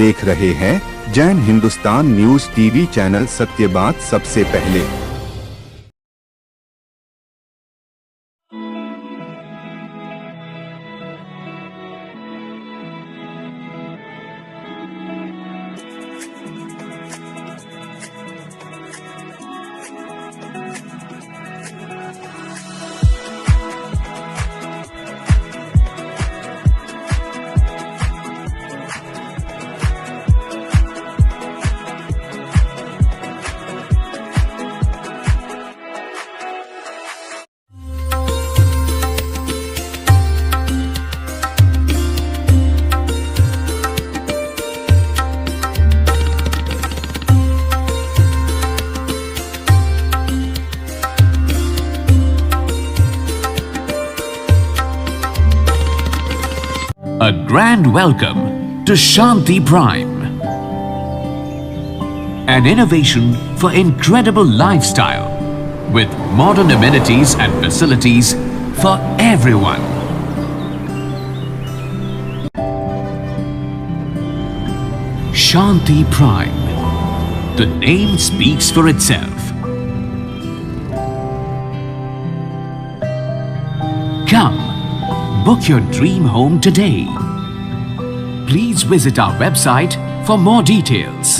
देख रहे हैं Jain Hindustan news TV channel. सत्य बात सबसे पहले। A grand welcome to Shanti Prime, an innovation for incredible lifestyle with modern amenities and facilities for everyone. Shanti Prime, the name speaks for itself. Come, book your dream home today. Please visit our website for more details.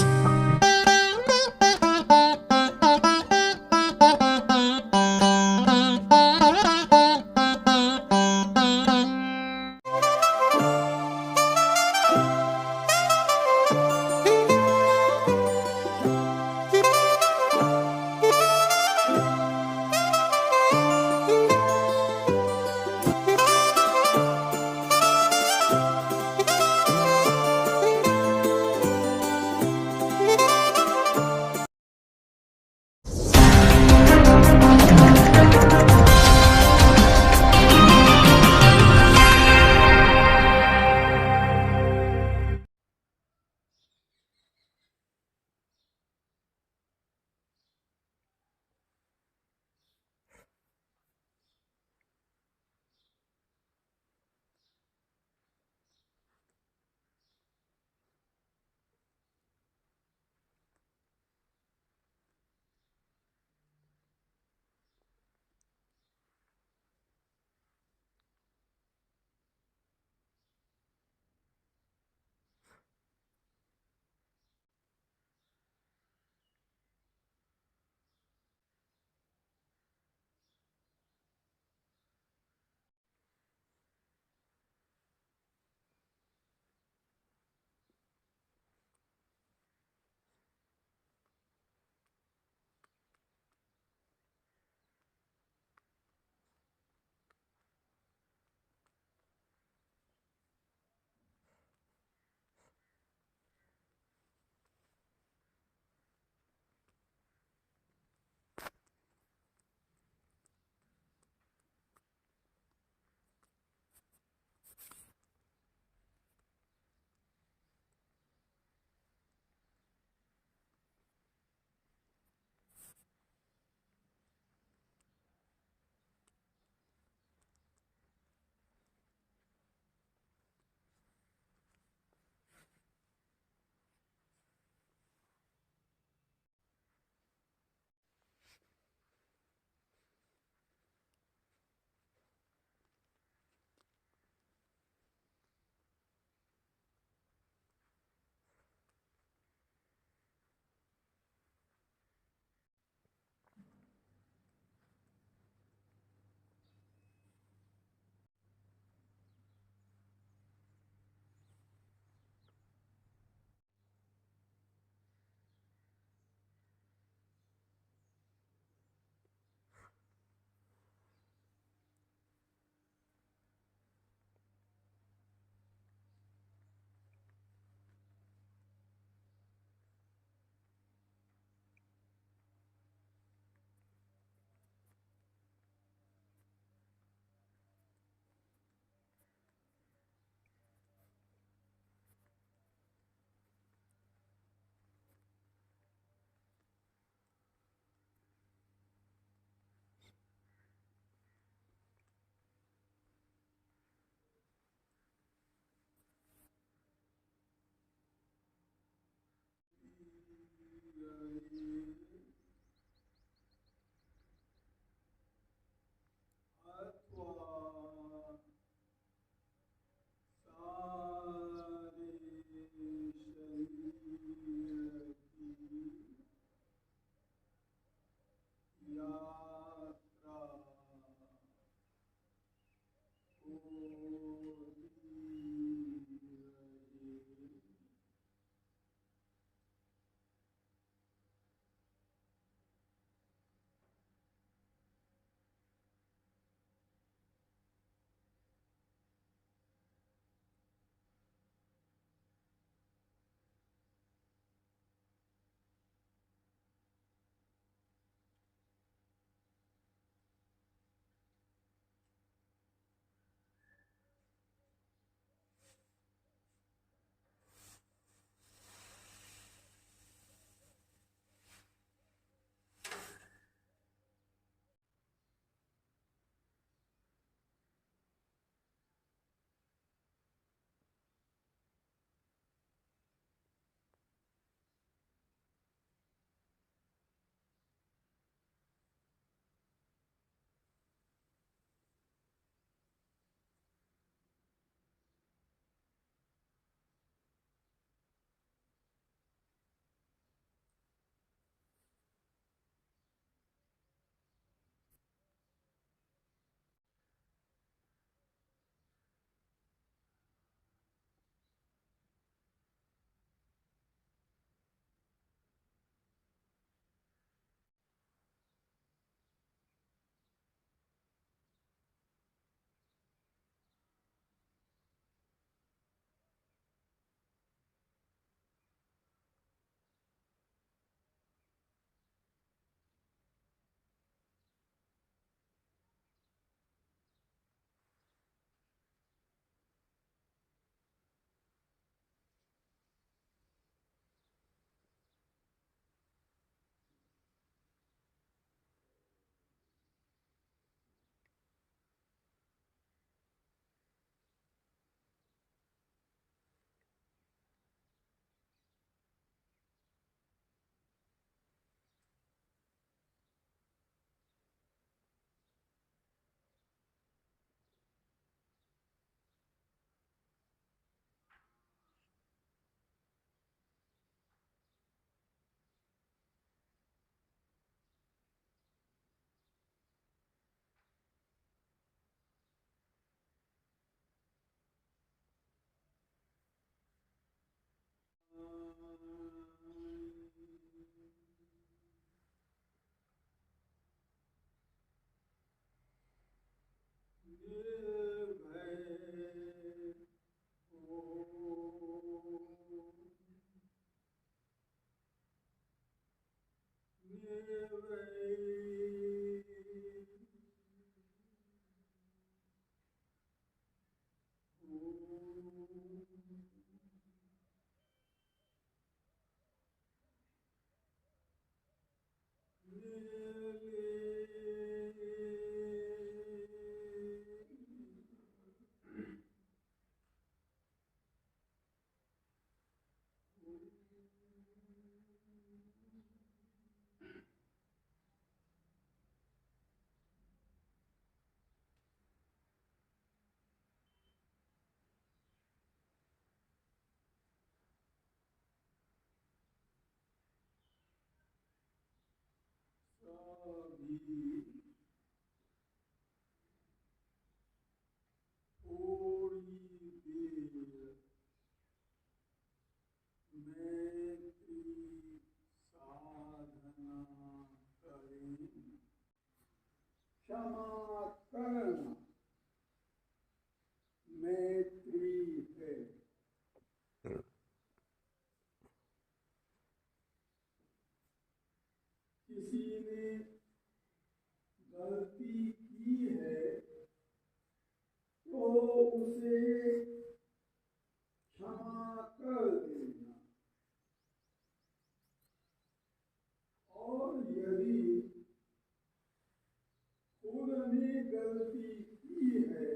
क्षमा करना मैत्री है। किसी ने गलती की है तो उसे क्षमा कर देना, और यदि खुद ने गलती की है,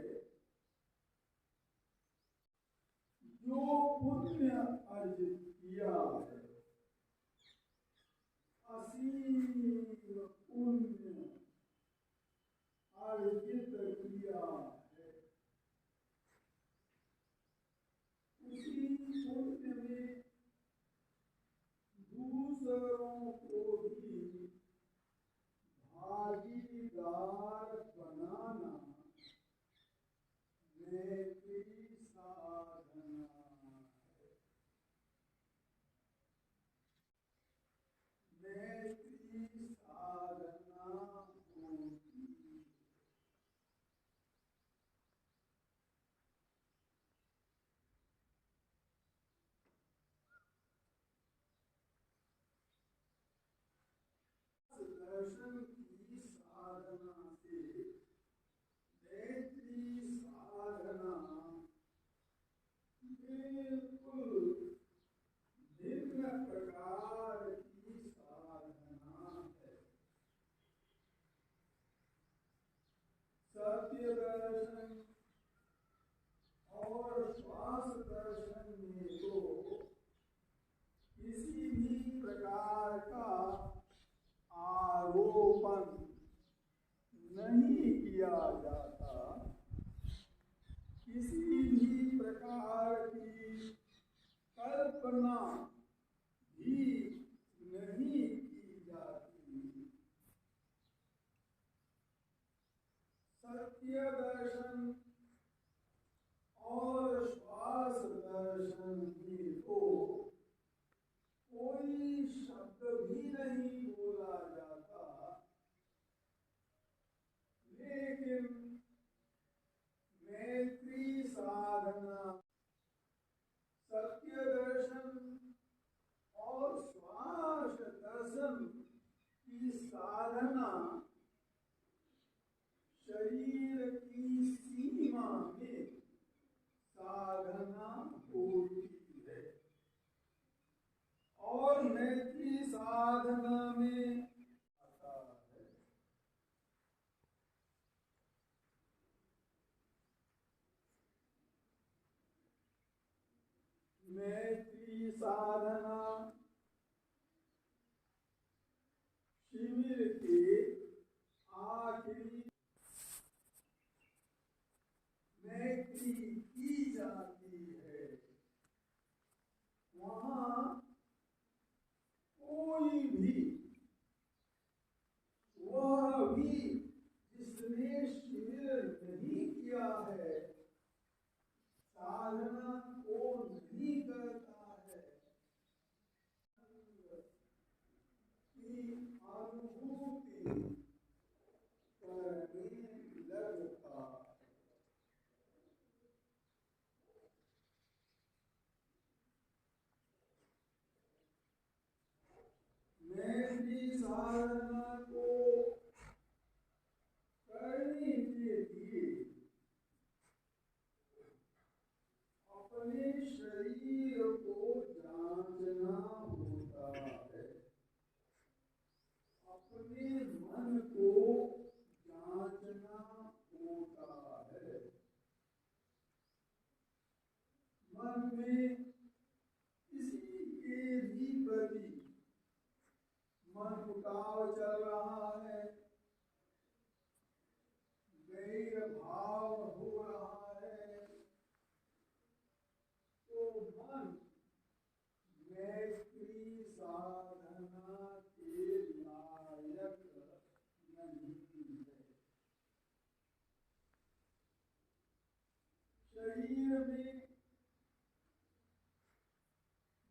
जो पुण्य अर्जित किया है, असीम पुण्य अर्जित किया है, उसी पुण्य में दूसरों को भी भागीदार बनाना मैत्री साधना है। मैत्री साधना होती है। दर्शन की साधना से मैत्री साधना बिल्कुल भिन्न प्रकार की साधना है। सत्य दर्शन और श्वास दर्शन में तो किसी भी प्रकार का आरोपण नहीं किया जाता, किसी भी प्रकार की कल्पना भी नहीं की जाती। सत्य दर्शन और श्वास दर्शन में तो कोई शब्द भी नहीं बोला जाता, लेकिन मैत्री साधना, सत्य दर्शन और श्वास दर्शन की साधना शरीर की सीमा में साधना होती है, और मैत्री साधना में आता है। मैत्री साधना शिविर के आखिरी मैत्री की जाती है। वहां कोई भी, वह भी जिसने शिविर नहीं किया है, साधना को नहीं करता है, अपनी साधना को करने के लिए अपने शरीर को जांचना होता है, अपने मन को जांचना होता है। मन में किसी के भी प्रति मन उताव चल रहा है, वैर भाव हो रहा है, तो मन मैत्री साधना के लायक नहीं है। शरीर में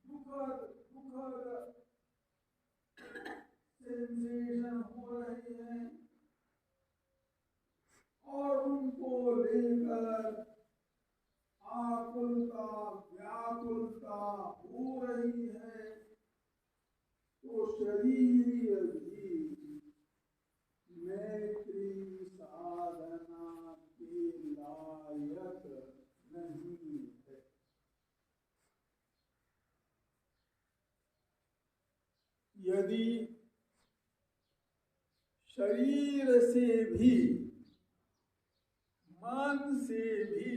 दुखद सेंसेशन हो रहे हैं और उनको लेकर आकुलता व्याकुलता हो रही है, तो शरीर भी मैत्री साधना के लायक नहीं है। यदि शरीर से भी मन से भी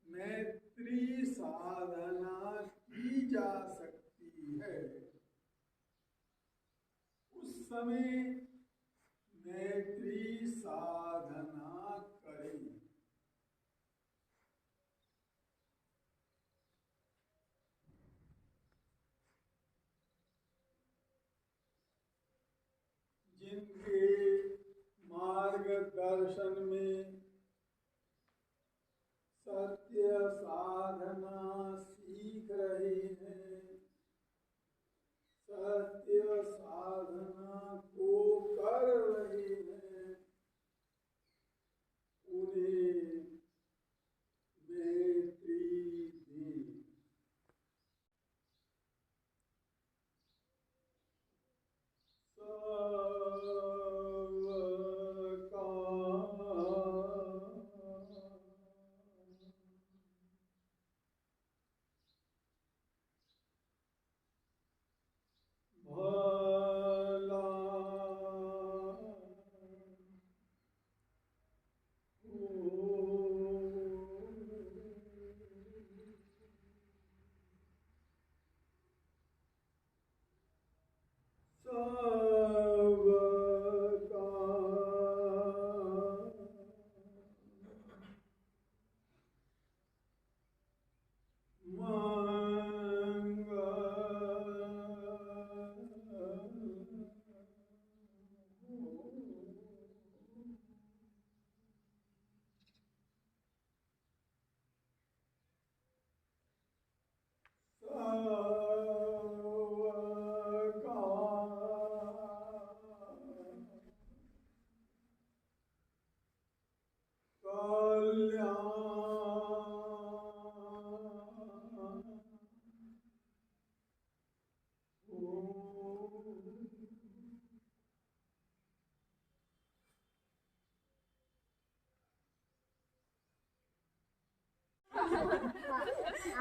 मैत्री साधना की जा सकती है, उस समय मैत्री साधना करें। जिनके मार्गदर्शन में सत्य साधना सीख रहे हैं, सत्य साधना को कर रहे हैं, उन्हें मैत्री दें।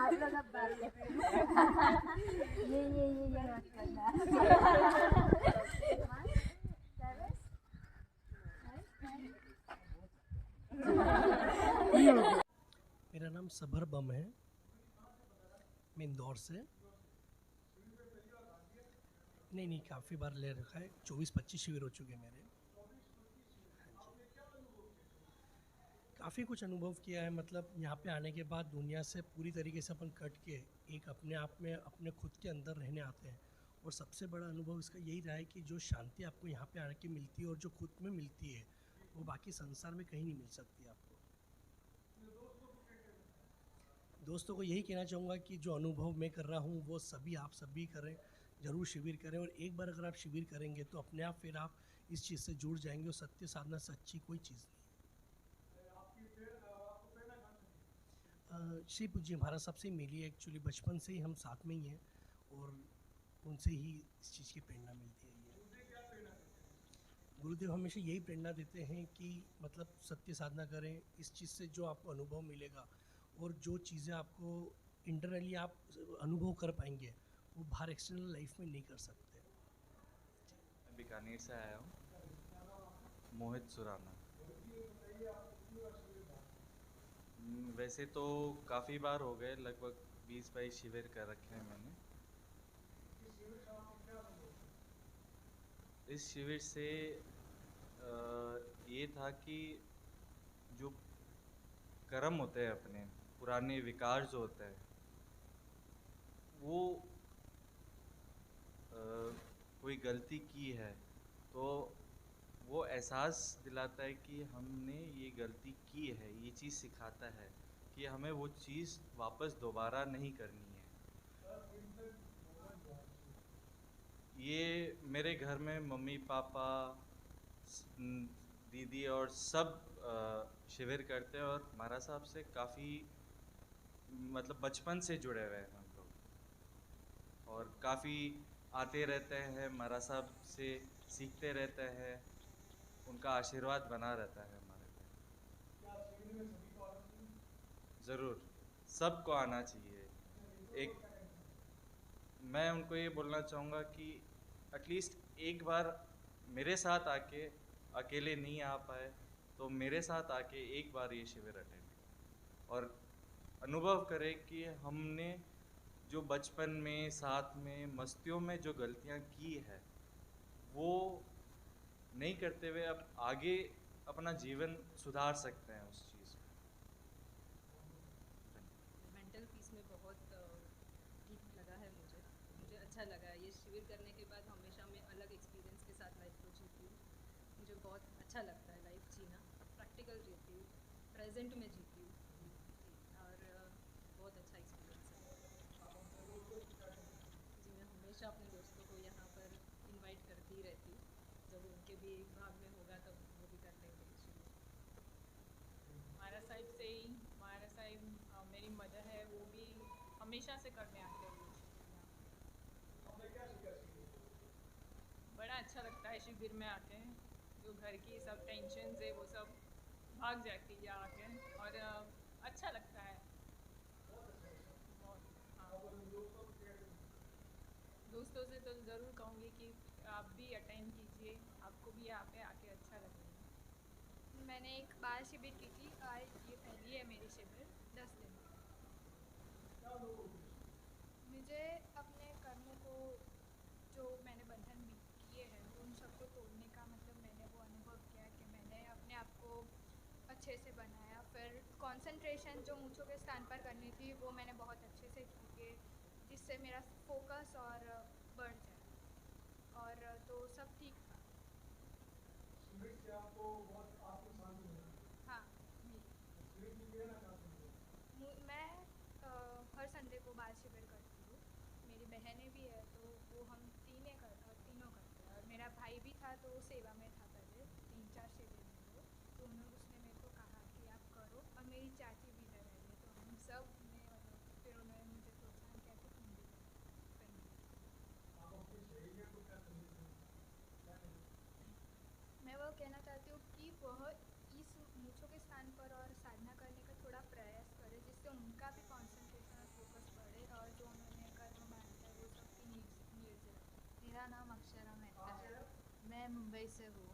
आप लोग अब बात ये मत करना। मेरा नाम सबर बम है, मैं इंदौर से। नहीं काफ़ी बार ले रखा है, 24-25 शिविर हो चुके हैं मेरे। काफ़ी कुछ अनुभव किया है, मतलब यहाँ पे आने के बाद दुनिया से पूरी तरीके से अपन कट के एक अपने आप में अपने खुद के अंदर रहने आते हैं। और सबसे बड़ा अनुभव इसका यही रहा है कि जो शांति आपको यहाँ पे आके मिलती है और जो खुद में मिलती है, वो बाकी संसार में कहीं नहीं मिल सकती आपको। दोस्तों को यही कहना चाहूँगा कि जो अनुभव मैं कर रहा हूँ वो आप सभी करें, ज़रूर शिविर करें। और एक बार अगर आप शिविर करेंगे तो अपने आप फिर आप इस चीज़ से जुड़ जाएंगे। और सत्य साधना से अच्छी कोई चीज़ नहीं। श्री पूज्य महाराज साहब से मिली है, एक्चुअली बचपन से ही हम साथ में ही हैं। और उनसे ही इस चीज़ की प्रेरणा मिलती है। गुरुदेव हमेशा यही प्रेरणा देते हैं कि मतलब सत्य साधना करें, इस चीज़ से जो आपको अनुभव मिलेगा और जो चीज़ें आपको इंटरनली आप अनुभव कर पाएंगे वो बाहर एक्सटर्नल लाइफ में नहीं कर सकते। मैं बीकानेर से आया हूँ। मोहित सुराना। वैसे तो काफ़ी बार हो गए, लगभग 20-22 शिविर कर रखे हैं मैंने। इस शिविर से ये था कि जो कर्म होते हैं अपने, पुराने विकार जो होते हैं, वो कोई गलती की है तो वो एहसास दिलाता है कि हमने ये गलती की है। ये चीज़ सिखाता है कि हमें वो चीज़ वापस दोबारा नहीं करनी है। ये मेरे घर में मम्मी पापा दीदी और सब शिविर करते हैं और महाराज साहब से काफ़ी मतलब बचपन से जुड़े हुए हैं हम लोग, और काफ़ी आते रहते हैं महाराज साहब से, सीखते रहते हैं। उनका आशीर्वाद बना रहता है हमारे पे। ज़रूर सबको आना चाहिए। एक मैं उनको ये बोलना चाहूँगा कि एटलीस्ट एक बार मेरे साथ आके, अकेले नहीं आ पाए तो मेरे साथ आके एक बार ये शिविर अटेंड करें और अनुभव करें कि हमने जो बचपन में साथ में मस्तियों में जो गलतियाँ की है वो नहीं करते हुए अब आगे अपना जीवन सुधार सकते हैं उस चीज़ में। मेंटल पीस में बहुत ठीक लगा है मुझे। मुझे अच्छा लगा ये शिविर करने के बाद। हमेशा मैं अलग एक्सपीरियंस के साथ लाइफ को जीती हूँ। मुझे बहुत अच्छा लगता है लाइफ जीना। प्रैक्टिकल जीती हूँ, प्रेजेंट में जीती हूँ और बहुत अच्छा एक्सपीरियंस है जी। मैं हमेशा अपने दोस्तों को यहाँ पर इनवाइट करती ही रहती हूँ। जब उनके भी भाग में होगा तब वो भी कर लेंगे शुरू। महाराज साहिब से ही, महाराज साहिब मेरी मदर है, वो भी हमेशा से करने आते हैं रोज। बड़ा अच्छा लगता है शिविर में आके। जो घर की सब टेंशन है वो सब भाग जाती है आके और अच्छा लगता है बहुत। हाँ, दोस्तों से तो ज़रूर कहूँगी कि आप भी अटेंड कीजिए, आपको भी यहाँ पे आके अच्छा लगेगा। मैंने एक बाल शिविर की थी, आज ये पहली है मेरी शिविर 10 दिन। मुझे अपने कर्मों को, जो मैंने बंधन भी किए हैं, उन सबको तोड़ने का मतलब मैंने वो अनुभव किया कि मैंने अपने आप को अच्छे से बनाया। फिर कंसंट्रेशन जो मूँछों के स्थान पर करनी थी वो मैंने बहुत अच्छे से की कि जिससे मेरा फोकस और बढ़ जाए, और तो सब ठीक था। हाँ, मैं हर संडे को बाल शिविर करती हूँ। मेरी बहनें भी है तो वो हम तीनों करते हैं, और मेरा भाई भी था तो वो सेवा में था पहले 3-4 शिविर में वो, तो उसने मेरे को कहा कि आप करो, और मेरी चाची भी इधर है तो हम सब ने मतलब फिर उन्होंने मुझे प्रोत्साहन किया कि तुम भी करनी। मैं वो कहना चाहती हूँ कि वह इस मूँछों के स्थान पर और साधना करने का थोड़ा प्रयास करें, जिससे उनका भी कंसंट्रेशन और फोकस बढ़े, और जो उन्होंने कर्म बांधा है वो सबकी निर्जला। मेरा नाम अक्षरा मेहता है, मैं मुंबई से हूँ।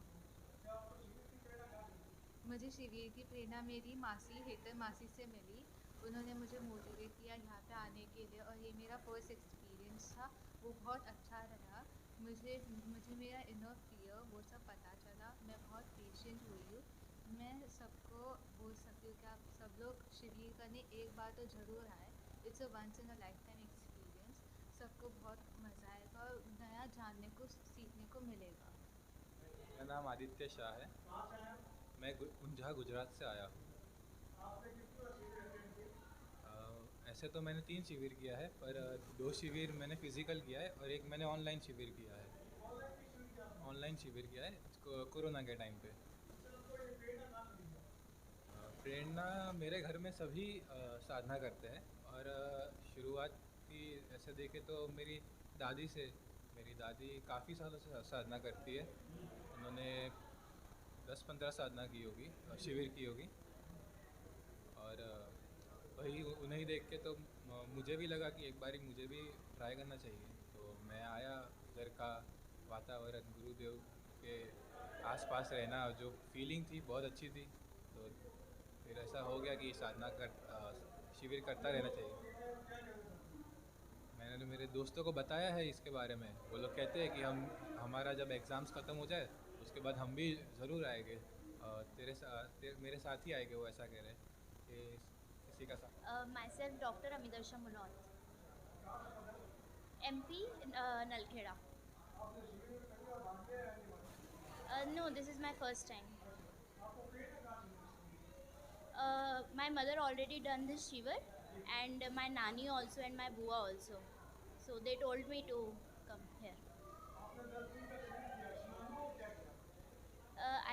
मुझे शिविर की प्रेरणा मेरी मासी हेतल मासी से मिली। उन्होंने मुझे मोटिवेट किया यहाँ पे आने के लिए, और ये मेरा फर्स्ट एक्सपीरियंस था, वो बहुत अच्छा रहा। मुझे मेरा इनर फियर वो सब पता चला। मैं बहुत पेशेंट हुई हूँ। मैं सबको बोल सकती हूँ कि आप सब लोग शिविर करने एक बार तो ज़रूर आए। It's a once in a lifetime experience. सबको बहुत मज़ा आएगा और नया जानने को सीखने को मिलेगा। मेरा नाम आदित्य शाह है, मैं उंझा गुजरात से आया हूँ। ऐसे तो मैंने 3 शिविर किया है, पर 2 शिविर मैंने फ़िज़िकल किया है और एक मैंने ऑनलाइन शिविर किया है। ऑनलाइन शिविर किया है कोरोना के टाइम पे। प्रेरणा मेरे घर में सभी साधना करते हैं, और शुरुआत की ऐसे देखें तो मेरी दादी से। मेरी दादी काफ़ी सालों से साधना करती है, उन्होंने 10-15 साधना की होगी, शिविर की होगी। और वही उन्हें ही देख के तो मुझे भी लगा कि एक बारी मुझे भी ट्राई करना चाहिए। तो मैं आया, उधर का वातावरण, गुरुदेव के आसपास रहना, जो फीलिंग थी बहुत अच्छी थी। तो फिर ऐसा हो गया कि शिविर करता रहना चाहिए। मैंने मेरे दोस्तों को बताया है इसके बारे में, वो लोग कहते हैं कि हमारा जब एग्ज़ाम्स ख़त्म हो जाए उसके बाद हम भी ज़रूर आएंगे, मेरे साथ ही आएंगे। वो ऐसा कह रहे हैं कि किसी का साथ। Myself Dr. Amidarsha Munot, MP, Nalkheda. No, this is my first time. My mother already done this shiver, and my nani also, and my bua also. So they told me to come here.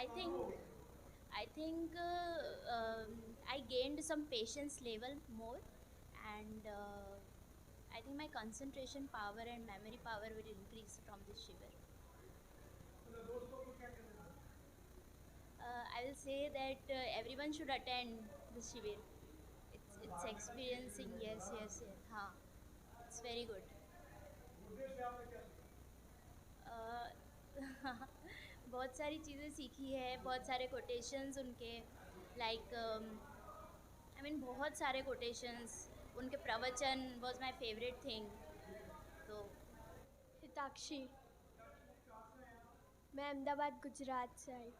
I think I gained some patience level more, and I think my concentration power and memory power will increase from this shiver. I will say that everyone should attend the shivir. It's experiencing, yes. हाँ, it's very good. बहुत सारी चीज़ें सीखी है, बहुत सारे quotations उनके, like I mean बहुत सारे कोटेशंस, उनके प्रवचन वॉज माई फेवरेट थिंग। तो हिताक्षी, मैं अहमदाबाद गुजरात से आई।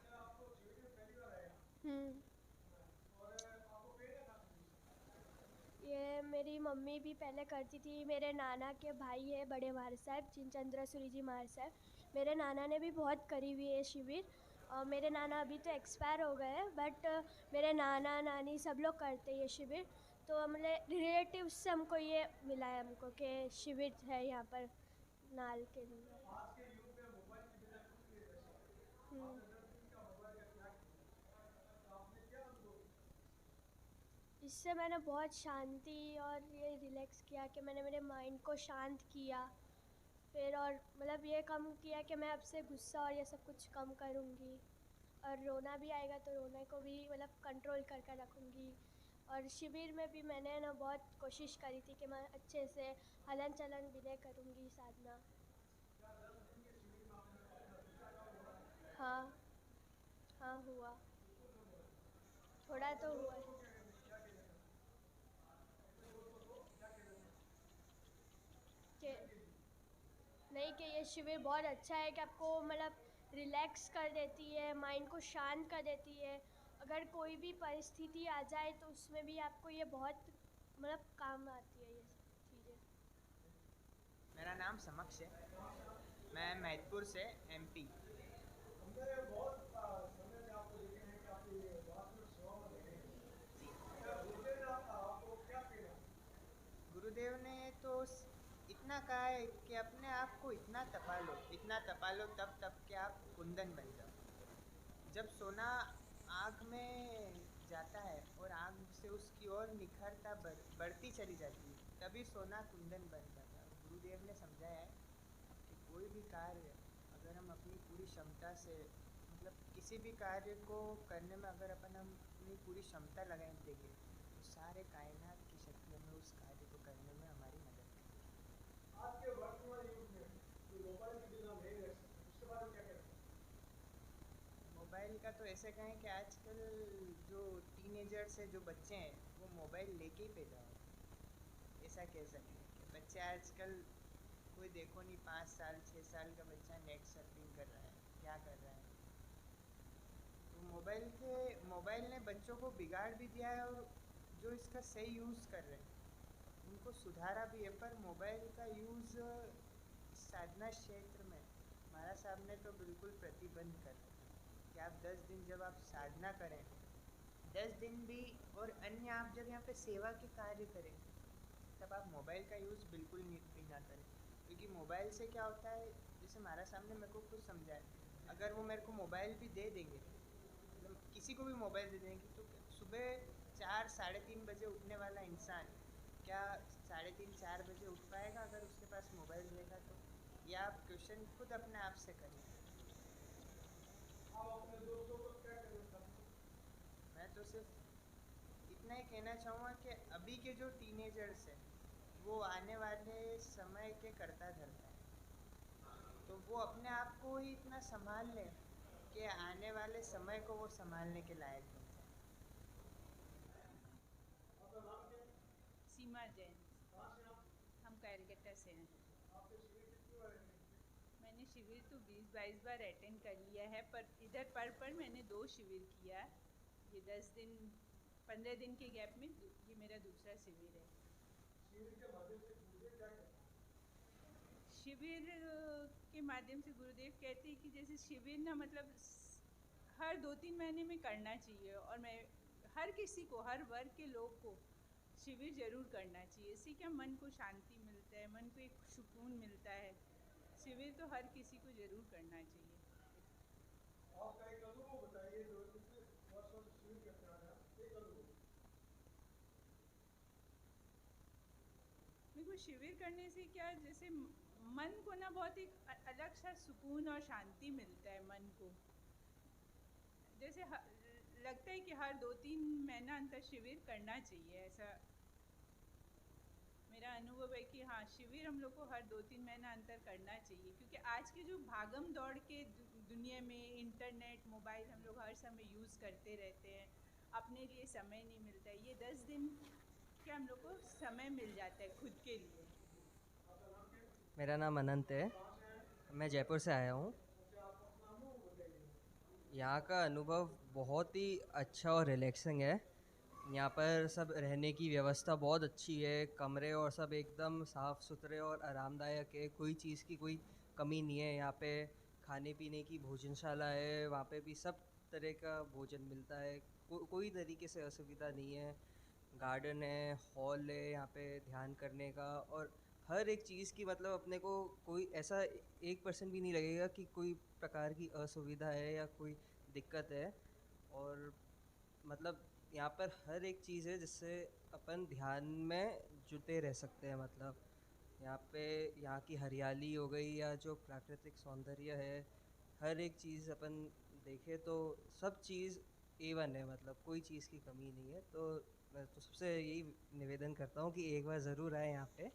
ये मेरी मम्मी भी पहले करती थी। मेरे नाना के भाई है बड़े महाराज साहब, जिनचंद्र सूरी जी महाराज साहब, मेरे नाना ने भी बहुत करी हुई है शिविर। और मेरे नाना अभी तो एक्सपायर हो गए हैं, बट मेरे नाना नानी सब लोग करते हैं ये शिविर। तो हमने रिलेटिव्स से हमको ये मिला है हमको कि शिविर है यहाँ पर नाल के लिए। इससे मैंने बहुत शांति और ये रिलैक्स किया कि मैंने मेरे माइंड को शांत किया। फिर और मतलब ये कम किया कि मैं अब से गुस्सा और ये सब कुछ कम करूँगी, और रोना भी आएगा तो रोने को भी मतलब कंट्रोल करके रखूँगी। और शिविर में भी मैंने ना बहुत कोशिश करी थी कि मैं अच्छे से हलन चलन विनय करूँगी, साधना। हाँ हुआ, थोड़ा तो हुआ है। नहीं कि ये शिविर बहुत अच्छा है कि आपको मतलब रिलैक्स कर देती है, माइंड को शांत कर देती है। अगर कोई भी परिस्थिति आ जाए तो उसमें भी आपको ये बहुत मतलब काम आती है ये चीज़ें। मेरा नाम समक्ष है, मैं मैदपुर से MP। गुरुदेव ने तो इतना कहा है कि अपने आप को इतना तपा लो तब कि आप कुंदन बन जाओ। जब सोना आग में जाता है और आग से उसकी ओर निखरता बढ़ती चली जाती है, तभी सोना कुंदन बन जाता है। गुरुदेव ने समझाया है कि कोई भी कार्य अगर हम अपनी पूरी क्षमता से, मतलब किसी भी कार्य को करने में अगर हम अपनी पूरी क्षमता लगाए देंगे तो सारे कायनात की शक्ति हमें उस कार्य को करने में हमारी मदद करेगी। आज के वर्तमान युग में मोबाइल के बिना नहीं रह सकते, उसके बारे में क्या कहते हैं? मोबाइल का तो ऐसे कहें कि आजकल जो टीनेजर्स है, जो बच्चे हैं, वो मोबाइल लेके ही पैदा हो, ऐसा कह सकते हैं कि बच्चे आजकल कोई देखो नहीं 5 साल 6 साल का बच्चा नेट सर्फिंग कर रहा है, क्या कर रहा है। तो मोबाइल ने बच्चों को बिगाड़ भी दिया है, और जो इसका सही यूज़ कर रहे हैं उनको सुधारा भी है। पर मोबाइल का यूज़ साधना क्षेत्र में महाराज साहब ने तो बिल्कुल प्रतिबंध कर रखा है कि आप 10 दिन जब आप साधना करें, 10 दिन भी, और अन्य आप जब यहाँ पे सेवा के कार्य करें, तब आप मोबाइल का यूज़ बिल्कुल भी ना करें। क्योंकि मोबाइल से क्या होता है, जैसे महाराज साहब ने मेरे को खुद समझाया, अगर वो मेरे को मोबाइल भी दे देंगे, मतलब किसी को भी मोबाइल दे देंगे, तो सुबह 4 साढ़े 3 बजे उठने वाला इंसान क्या 3:30-4 बजे उठ पाएगा अगर उसके पास मोबाइल रहेगा तो? या आप क्वेश्चन खुद अपने आप से करें। आप अपने दोस्तों को क्या कहना चाहते हैं? मैं तो सिर्फ इतना ही कहना चाहूँगा कि अभी के जो टीनेजर्स हैं वो आने वाले समय के करता धरता है, तो वो अपने आप को ही इतना संभाल लें कि आने वाले समय को वो संभालने के लायक बन जाए। आपका नाम क्या है? सीमा जैन। कहाँ से आप? हम कैलकटा से हैं। आपने शिविर कितनी बार attend किया? मैंने शिविर तो 20-22 बार अटेंड कर लिया है, पर इधर पर मैंने 2 शिविर किया है। ये 10 दिन 15 दिन के गैप में ये मेरा दूसरा शिविर है। शिविर के माध्यम से गुरुदेव क्या कहते हैं? शिविर के माध्यम से गुरुदेव कहते हैं कि जैसे शिविर ना मतलब हर 2-3 महीने में करना चाहिए, और मैं हर किसी को, हर वर्ग के लोग को शिविर ज़रूर करना चाहिए। इससे क्या मन को शांति मिलता है, मन को एक सुकून मिलता है। शिविर तो हर किसी को ज़रूर करना चाहिए। आपका एक अनुभव बताइए जो इतने वर्षों से शिविर करते आ रहे हैं, एक अनुभव। मेरे को शिविर करने से क्या, जैसे मन को ना बहुत एक अलग सा सुकून और शांति मिलता है मन को। जैसे लगता है कि हर 2-3 महीना अंतर शिविर करना चाहिए, ऐसा मेरा अनुभव है कि हाँ, शिविर हम लोग को हर 2-3 महीना अंतर करना चाहिए, क्योंकि आज के जो भागम दौड़ के दुनिया में इंटरनेट, मोबाइल हम लोग हर समय यूज़ करते रहते हैं, अपने लिए समय नहीं मिलता है। ये 10 दिन क्या हम लोग को समय मिल जाता है खुद के लिए। मेरा नाम अनंत है, मैं जयपुर से आया हूँ। यहाँ का अनुभव बहुत ही अच्छा और रिलैक्सिंग है। यहाँ पर सब रहने की व्यवस्था बहुत अच्छी है, कमरे और सब एकदम साफ़ सुथरे और आरामदायक है, कोई चीज़ की कोई कमी नहीं है। यहाँ पे खाने पीने की भोजनशाला है, वहाँ पे भी सब तरह का भोजन मिलता है, कोई तरीके से असुविधा नहीं है। गार्डन है, हॉल है यहाँ पे ध्यान करने का, और हर एक चीज़ की मतलब अपने को कोई ऐसा 1% भी नहीं लगेगा कि कोई प्रकार की असुविधा है या कोई दिक्कत है। और मतलब यहाँ पर हर एक चीज़ है जिससे अपन ध्यान में जुटे रह सकते हैं। मतलब यहाँ पे यहाँ की हरियाली हो गई या जो प्राकृतिक सौंदर्य है, हर एक चीज़ अपन देखें तो सब चीज़ A1 है, मतलब कोई चीज़ की कमी नहीं है। तो मैं तो सबसे यही निवेदन करता हूँ कि एक बार ज़रूर आएँ यहाँ पे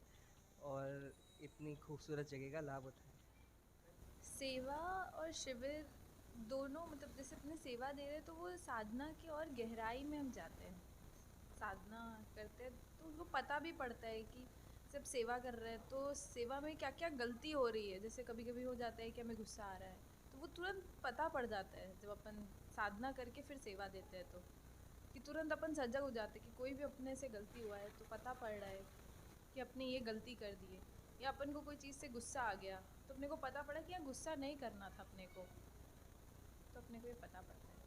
और इतनी खूबसूरत जगह का लाभ उठाएं। सेवा और शिविर दोनों, मतलब जैसे अपने सेवा दे रहे हैं तो वो साधना की और गहराई में हम जाते हैं, साधना करते हैं तो उनको पता भी पड़ता है कि जब सेवा कर रहे हैं तो सेवा में क्या क्या गलती हो रही है। जैसे कभी कभी हो जाता है कि हमें गुस्सा आ रहा है, तो वो तुरंत पता पड़ जाता है जब अपन साधना करके फिर सेवा देते हैं, तो कि तुरंत अपन सजग हो जाते हैं कि कोई भी अपने से गलती हुआ है तो पता पड़ रहा है कि अपने ये गलती कर दी है। या अपन को कोई चीज़ से गुस्सा आ गया तो अपने को पता पड़ा कि यहाँ गुस्सा नहीं करना था अपने को, तो अपने को ये पता पड़ता है।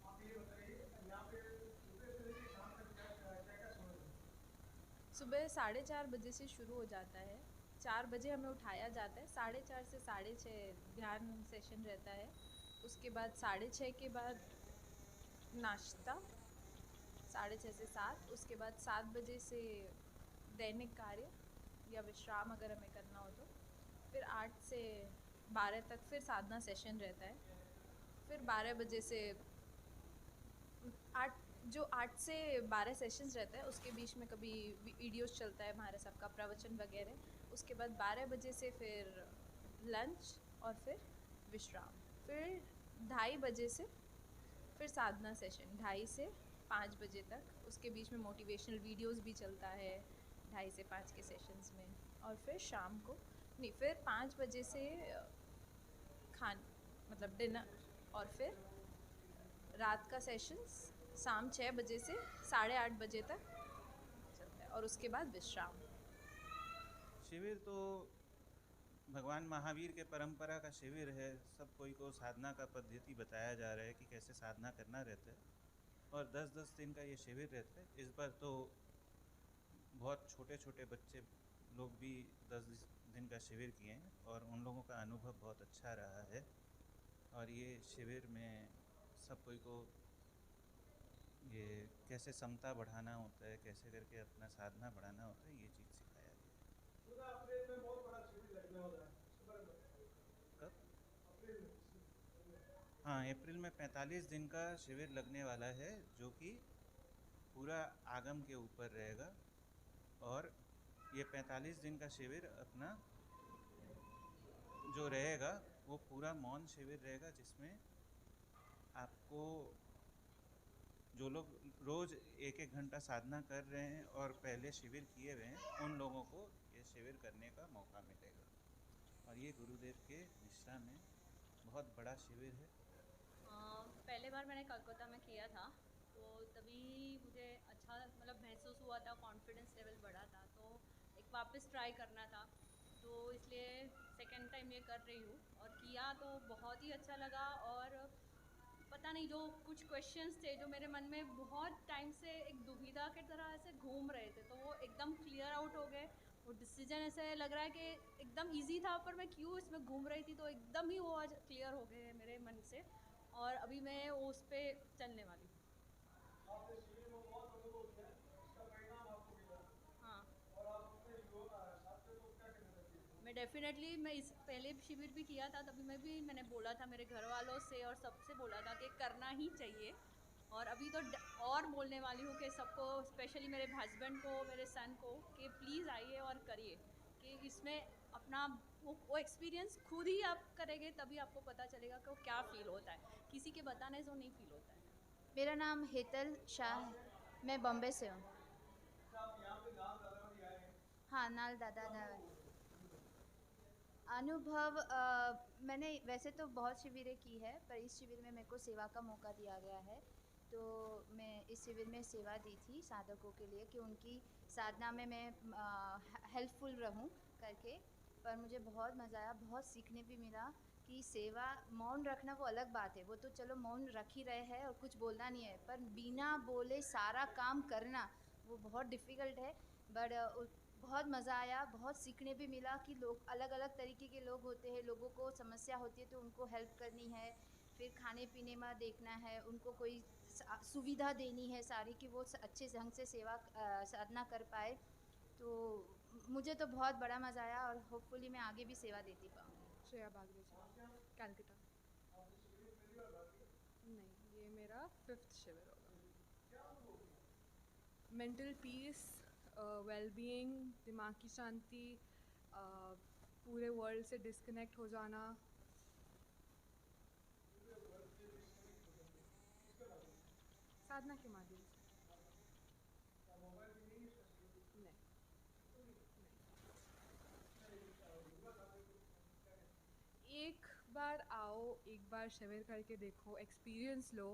आप ये बताइए यहाँ पे सुबह से लेकर शाम तक क्या समय है? सुबह 4:30 बजे से शुरू हो जाता है, 4 बजे हमें उठाया जाता है, 4:30 से 6:30 ध्यान सेशन रहता है। उसके बाद 6:30 के बाद नाश्ता, 6:30 से 7, उसके बाद 7 बजे से दैनिक कार्य या विश्राम अगर हमें करना हो तो, फिर 8 से 12 तक फिर साधना सेशन रहता है। फिर 12 बजे से 8 से 12 सेशंस रहता है, उसके बीच में कभी वीडियोस चलता है हमारे सबका प्रवचन वगैरह। उसके बाद 12 बजे से फिर लंच और फिर विश्राम। फिर 2:30 बजे से फिर साधना सेशन 2:30 से 5 बजे तक। उसके बीच में मोटिवेशनल वीडियोस भी चलता है 2:30 से 5 के सेशंस में। और फिर शाम को नहीं, फिर 5 बजे से मतलब डिनर, और फिर रात का सेशंस शाम 6 बजे से 8:30 बजे तक चलता है, और उसके बाद विश्राम। शिविर तो भगवान महावीर के परंपरा का शिविर है। सब कोई को साधना का पद्धति बताया जा रहा है कि कैसे साधना करना रहता है, और 10-10 दिन का ये शिविर रहता है। इस बार तो बहुत छोटे छोटे बच्चे लोग भी 10 दिन का शिविर किए हैं, और उन लोगों का अनुभव बहुत अच्छा रहा है। और ये शिविर में सब कोई को ये कैसे समता बढ़ाना होता है, कैसे करके अपना साधना बढ़ाना होता है, ये चीज़ सुना अप्रैल में बहुत बड़ा शिविर लगने वाला है, उसके बारे में बताइए। कब? अप्रैल में। हाँ, अप्रैल में 45 दिन का शिविर लगने वाला है, जो कि पूरा आगम के ऊपर रहेगा। और ये 45 दिन का शिविर अपना जो रहेगा वो पूरा मौन शिविर रहेगा, जिसमें आपको जो लोग रोज़ 1-1 घंटा साधना कर रहे हैं और पहले शिविर किए हुए हैं, उन लोगों को ये शिविर करने का मौका मिलेगा। और ये गुरुदेव के निष्ठा में बहुत बड़ा शिविर है। पहले बार मैंने कलकत्ता में किया था, तो तभी मुझे अच्छा मतलब महसूस हुआ था, कॉन्फिडेंस लेवल बढ़ा था, तो एक वापस ट्राई करना था, तो इसलिए सेकेंड टाइम ये कर रही हूँ। और किया तो बहुत ही अच्छा लगा। और पता नहीं, जो कुछ क्वेश्चंस थे जो मेरे मन में बहुत टाइम से एक दुविधा की तरह ऐसे घूम रहे थे, तो वो एकदम क्लियर आउट हो गए। वो डिसीजन ऐसे लग रहा है कि एकदम इजी था, पर मैं क्यों इसमें घूम रही थी, तो एकदम ही वो आज क्लियर हो गए मेरे मन से। और अभी मैं उस पर चलने वाली हूँ। आपने शिविर में बहुत अनुभव किया, उसका परिणाम आपको मिला। हाँ। और आप अपने साथियों को क्या कहना चाहती हैं? मैं डेफिनेटली, मैं इस पहले शिविर भी किया था, तभी मैंने बोला था मेरे घर वालों से और सबसे बोला था कि करना ही चाहिए। और अभी तो और बोलने वाली हूँ कि सबको, स्पेशली मेरे हस्बैंड को, मेरे सन को, कि प्लीज़ आइए और करिए, कि इसमें अपना वो एक्सपीरियंस खुद ही आप करेंगे, तभी आपको पता चलेगा कि वो क्या फ़ील होता है, किसी के बताने से वो नहीं फ़ील होता है। मेरा नाम हेतल शाह है, मैं बॉम्बे से हूँ। आप यहाँ पे नाम दादावड़ी आए हैं। हाँ, नाल दादा अनुभव मैंने वैसे तो बहुत शिविरें की है, पर इस शिविर में मेरे को सेवा का मौका दिया गया है, तो मैं इस शिविर में सेवा दी थी साधकों के लिए कि उनकी साधना में मैं हेल्पफुल रहूं करके। पर मुझे बहुत मज़ा आया, बहुत सीखने भी मिला कि सेवा, मौन रखना वो अलग बात है, वो तो चलो मौन रख ही रहे हैं और कुछ बोलना नहीं है, पर बिना बोले सारा काम करना वो बहुत डिफ़िकल्ट है। बट बहुत मज़ा आया, बहुत सीखने भी मिला कि लोग अलग अलग तरीके के लोग होते हैं, लोगों को समस्या होती है तो उनको हेल्प करनी है, फिर खाने पीने में देखना है, उनको कोई सुविधा देनी है सारी कि वो अच्छे ढंग से सेवा साधना कर पाए। तो मुझे तो बहुत बड़ा मज़ा आया और होपफुली मैं आगे भी सेवा देती पाऊँगी। श्रेया बागरेजा, कैलकटा। नहीं, ये मेरा 5th शिविर होगा। मेंटल पीस, वेलबीइंग, दिमाग की शांति, पूरे वर्ल्ड से डिस्कनेक्ट हो जाना। साधना के माध्यम से। नहीं। एक बार आओ, एक बार शिविर करके देखो, एक्सपीरियंस लो,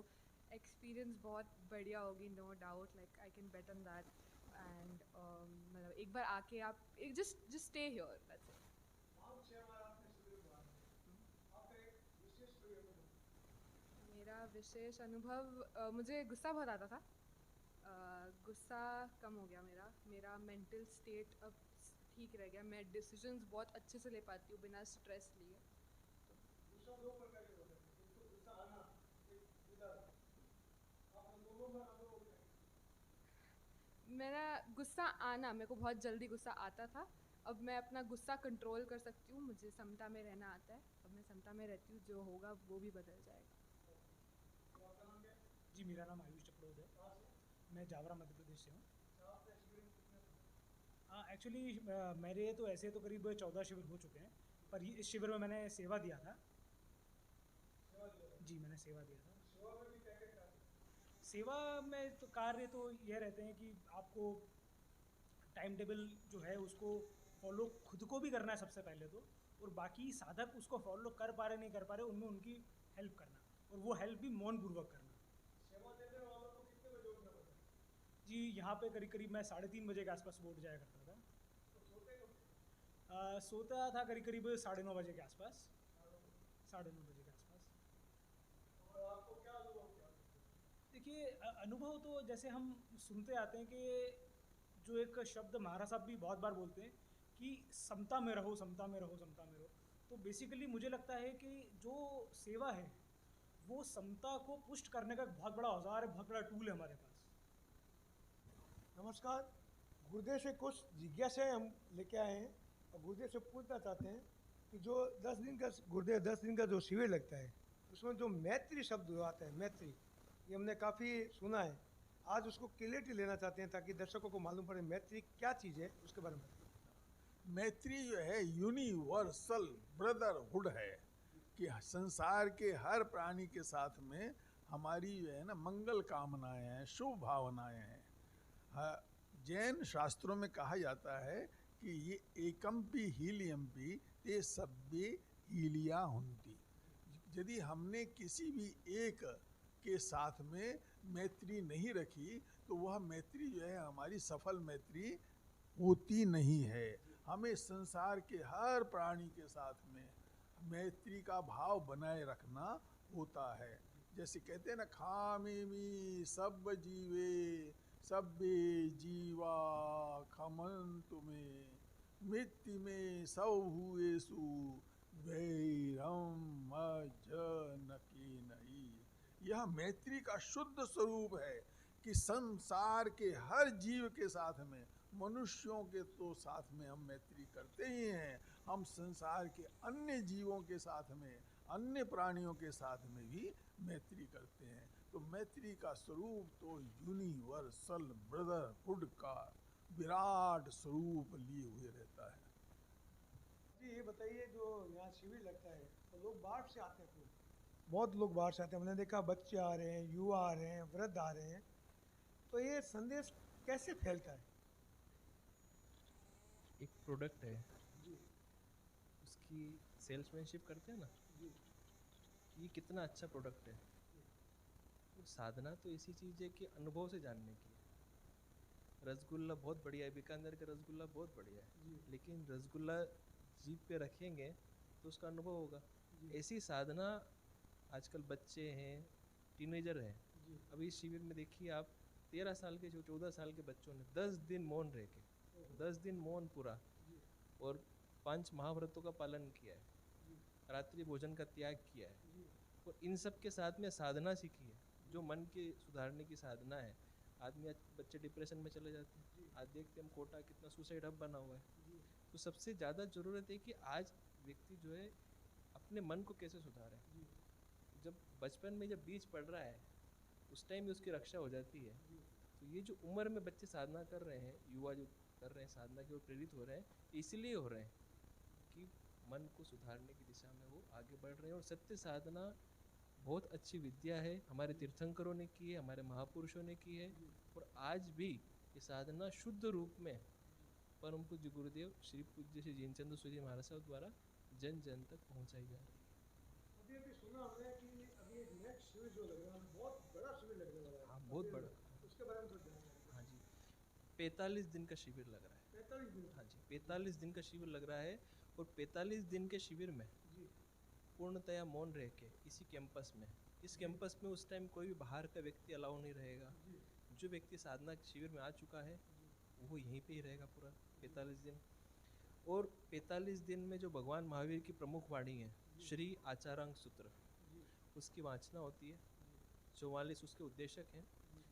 एक्सपीरियंस बहुत बढ़िया होगी, no doubt, like I can bet on that. And मतलब एक बार आके आप एक just stay here, that's it. मेरा विशेष अनुभव, मुझे गुस्सा बहुत आता था, गुस्सा कम हो गया मेरा मेंटल स्टेट अब ठीक रह गया, मैं डिसीजंस बहुत अच्छे से ले पाती हूँ बिना स्ट्रेस लिए। गुस्सा दो प्रकार के होते हैं, एक तो गुस्सा आना, एक विदार। आपने दोनों में अनुभव किया? मेरा गुस्सा आना, मेरे को बहुत जल्दी गुस्सा आता था, अब मैं अपना गुस्सा कंट्रोल कर सकती हूँ, मुझे समता में रहना आता है, अब मैं समता में रहती हूँ, जो होगा वो भी बदल जाएगा। जी, मेरा नाम आयुष चपड़ोद है, मैं जावरा मध्य प्रदेश से हूँ। हाँ, एक्चुअली मेरे तो ऐसे तो करीब 14 शिविर हो चुके हैं, पर इस शिविर में मैंने सेवा दिया था। जी, मैंने सेवा दिया था। सेवा में तो कार्य तो यह रहते हैं कि आपको टाइम टेबल जो है उसको फॉलो खुद को भी करना है सबसे पहले तो, और बाकी साधक उसको फॉलो कर पा रहे नहीं कर पा रहे उनमें उनकी हेल्प करना, और वो हेल्प भी मौन पूर्वक करना। सेवा देने वालों को कितने बजे उठना पड़ता है? जी, यहाँ पे करीब करीब मैं 3:30 बजे के आसपास उठ जाया करता था। तो सोते कब? सोता था करीब करीब 9:30 बजे के आसपास, 9:30 बजे के आसपास। और आपको क्या अनुभव किया? देखिए, अनुभव तो जैसे हम सुनते आते हैं कि जो एक शब्द महाराज साहब भी बहुत बार बोलते हैं कि समता में रहो, समता में रहो, समता में रहो। तो बेसिकली मुझे लगता है कि जो सेवा है वो समता को पुष्ट करने का एक बहुत बड़ा औजार है, बहुत बड़ा टूल है हमारे पास। नमस्कार, गुरुदेव से कुछ जिज्ञासाएं हम लेके आए हैं। और गुरुदेव से पूछना चाहते हैं कि जो 10 दिन का गुरुदेव 10 दिन का जो शिविर लगता है उसमें जो मैत्री शब्द जो आता है मैत्री, ये हमने काफ़ी सुना है, आज उसको क्लियरिटी लेना चाहते हैं ताकि दर्शकों को मालूम पड़े मैत्री क्या चीज़ है उसके बारे में बताइए। मैत्री जो है यूनिवर्सल ब्रदरहुड है कि संसार के हर प्राणी के साथ में हमारी जो है ना मंगल कामनाएं हैं, शुभ भावनाएं हैं। जैन शास्त्रों में कहा जाता है कि ये एकम्पि हीलियम्पि ते सब्बे हीलिया हुंती। यदि हमने किसी भी एक के साथ में मैत्री नहीं रखी तो वह मैत्री जो है हमारी सफल मैत्री होती नहीं है। हमें संसार के हर प्राणी के साथ में मैत्री का भाव बनाए रखना होता है। जैसे कहते हैं ना, खामेमि सब जीवे सब्बे जीवा खमन्तु में मित्ति में सौहुएसु वैरम नहीं। यह मैत्री का शुद्ध स्वरूप है कि संसार के हर जीव के साथ में, मनुष्यों के तो साथ में हम मैत्री करते ही हैं, हम संसार के अन्य जीवों के साथ में, अन्य प्राणियों के साथ में भी मैत्री करते हैं। तो मैत्री का स्वरूप तो यूनिवर्सल ब्रदरहुड का विराट स्वरूप लिए हुए रहता है। जी ये बताइए, जो यहाँ शिविर लगता है तो लोग बाहर से आते हैं, बहुत लोग बाहर से आते हैं, हमने देखा बच्चे आ रहे हैं, युवा आ रहे हैं, वृद्ध आ रहे हैं, तो ये संदेश कैसे फैलता है? एक प्रोडक्ट है जी उसकी सेल्समैनशिप करते हैं ना, जी ये कितना अच्छा प्रोडक्ट है। तो साधना तो ऐसी चीज़ है कि अनुभव से जानने की है। रसगुल्ला बहुत बढ़िया है, बीकानेर का रसगुल्ला बहुत बढ़िया है, लेकिन रसगुल्ला जीभ पे रखेंगे तो उसका अनुभव होगा। ऐसी साधना आजकल बच्चे हैं, टीनेजर हैं। अभी इस शिविर में देखिए आप 13 साल के, जो 14 साल के बच्चों ने 10 दिन मौन रह के, 10 दिन मौन पूरा, और 5 महाव्रतों का पालन किया है, रात्रि भोजन का त्याग किया है, और इन सब के साथ में साधना सीखी है, जो मन के सुधारने की साधना है। आदमी, आज बच्चे डिप्रेशन में चले जाते हैं, आज देखते हैं हम कोटा कितना सुसाइड हब बना हुआ है। तो सबसे ज़्यादा ज़रूरत है कि आज व्यक्ति जो है अपने मन को कैसे सुधारे। जब बचपन में जब बीज पड़ रहा है उस टाइम में उसकी रक्षा हो जाती है। तो ये जो उम्र में बच्चे साधना कर रहे हैं, युवा जो कर रहे हैं साधना की ओर प्रेरित हो रहे हैं, इसलिए हो रहे हैं कि मन को सुधारने की दिशा में वो आगे बढ़ रहे हैं। और सत्य साधना बहुत अच्छी विद्या है, हमारे तीर्थंकरों ने की है, हमारे महापुरुषों ने की है, और आज भी ये साधना शुद्ध रूप में परम पूज्य गुरुदेव श्री पूज्य श्री जीनचंद्र सूरी महाराज साहब द्वारा जन जन तक पहुँचाई जा रही है। अभी सुना हमने कि अभी एक नेक्स्ट शिविर जो लगने वाला है, बहुत बड़ा शिविर लगने वाला है। हाँ, बहुत बड़ा। उसके बारे में थोड़ी जानकारी। हाँ जी, 45 दिन का शिविर लग रहा है। 45 दिन? हाँ जी, 45 दिन का शिविर लग रहा है, और 45 दिन के शिविर में पूर्णतया मौन रह के इसी कैंपस में, इस कैंपस में उस टाइम कोई भी बाहर का व्यक्ति अलाउ नहीं रहेगा। जो व्यक्ति साधना शिविर में आ चुका है वो यहीं पे ही रहेगा पूरा 45 दिन। और 45 दिन में जो भगवान महावीर की प्रमुख वाणी है, श्री आचारांग सूत्र, उसकी वाचना होती है। 44 उसके उद्देशक हैं,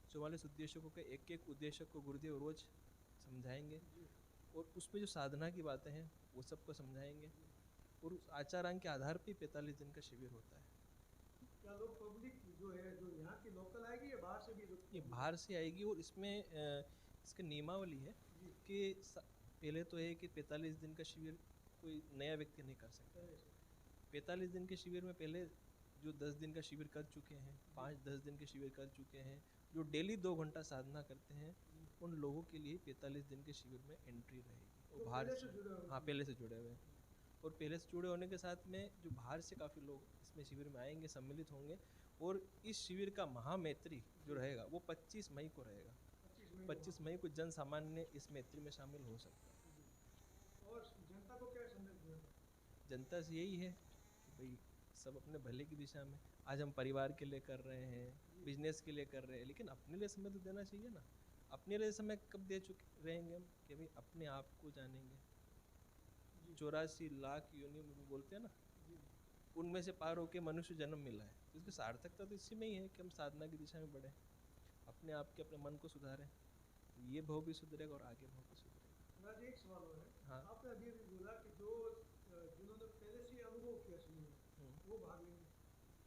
44 उद्देशकों के एक एक उद्देशक को गुरुदेव रोज समझाएंगे, और उसमें जो साधना की बातें हैं वो सबको समझाएंगे, और उस आचारांग के आधार पे 45 दिन का शिविर होता है। क्या लोग पब्लिक जो है जो यहाँ की लोकल आएगी या बाहर से भी? ये बाहर से आएगी, और इसमें इसकी नियमावली है कि पहले तो है कि 45 दिन का शिविर कोई नया व्यक्ति नहीं कर सकता। 45 दिन के शिविर में पहले जो 10 दिन का शिविर कर चुके हैं, 5-10 दिन के शिविर कर चुके हैं, जो डेली 2 घंटा साधना करते हैं, उन लोगों के लिए 45 दिन के शिविर में एंट्री रहेगी। और बाहर से, हाँ, पहले से जुड़े हुए हैं, और पहले से जुड़े होने के साथ में जो बाहर से काफ़ी लोग इसमें शिविर में आएंगे, सम्मिलित होंगे। और इस शिविर का महामैत्री जो रहेगा वो 25 मई को रहेगा। 25 मई को जन सामान्य इस मैत्री में शामिल हो सकता है। और जनता को क्या संदेश दें? जनता से यही है कि भाई सब अपने भले की दिशा में, आज हम परिवार के लिए कर रहे हैं, बिजनेस के लिए कर रहे हैं, लेकिन अपने लिए समय तो देना चाहिए ना। अपने लिए समय कब दे चुके रहेंगे हम कि भाई अपने आप को जानेंगे। 84 लाख योनियों में बोलते हैं ना, उनमें से पार होकर मनुष्य जन्म मिला है। तो इसकी सार्थकता तो इसी में ही है कि हम साधना की दिशा में बढ़ें, अपने आप के, अपने मन को सुधारें, तो ये भाव भी सुधरेगा और आगे भाव भी सुधरेगा। राज एक सवाल और है। हाँ। आपने अभी अभी बोला कि जो जिन्होंने पहले से अनुभव किया शिविर में वो भाग लेंगे,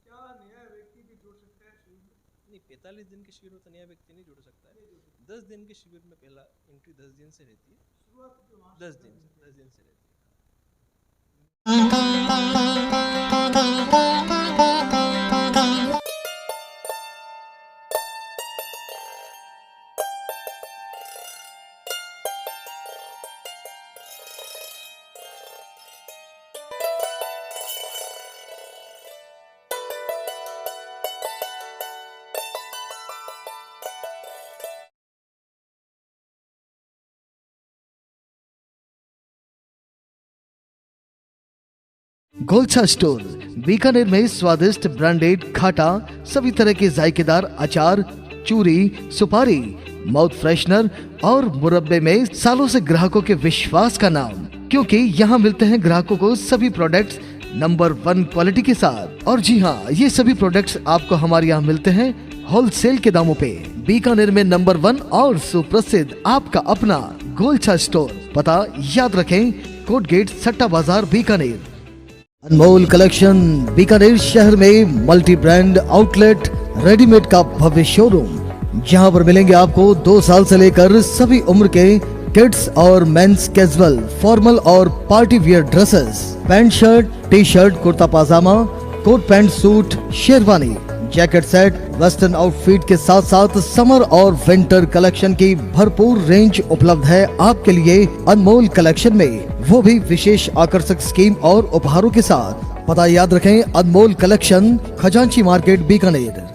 क्या नया व्यक्ति भी जुड़ सकता है शिविर में? नहीं, 45 दिन के शिविर में तो नया व्यक्ति नहीं जुड़ सकता है। 10 दिन के शिविर में पहला एंट्री 10 दिन से रहती है। शुरुआत जो वहाँ 10 दिन से रहती है। गोलछा स्टोर बीकानेर में स्वादिष्ट ब्रांडेड खाटा, सभी तरह के जायकेदार अचार, चूरी, सुपारी, माउथ फ्रेशनर और मुरब्बे में सालों से ग्राहकों के विश्वास का नाम, क्योंकि यहाँ मिलते हैं ग्राहकों को सभी प्रोडक्ट्स नंबर 1 क्वालिटी के साथ। और जी हाँ, ये सभी प्रोडक्ट्स आपको हमारे यहाँ मिलते हैं होलसेल के दामों पे। बीकानेर में नंबर 1 और सुप्रसिद्ध आपका अपना गोलछा स्टोर, पता याद रखें, कोट गेट, सट्टा बाजार, बीकानेर। अनमोल कलेक्शन बीकानेर शहर में मल्टी ब्रांड आउटलेट, रेडीमेड का भव्य शोरूम, जहां पर मिलेंगे आपको 2 साल से लेकर सभी उम्र के किड्स और मेंस कैजुअल, फॉर्मल और party wear dresses, pant shirt, T shirt, kurta pyjama, coat pant suit, sherwani, jacket set, western outfit के साथ साथ समर और विंटर कलेक्शन की भरपूर रेंज उपलब्ध है आपके लिए अनमोल कलेक्शन में, वो भी विशेष आकर्षक स्कीम और उपहारों के साथ। पता याद रखें, अनमोल कलेक्शन, खजांची मार्केट, बीकानेर।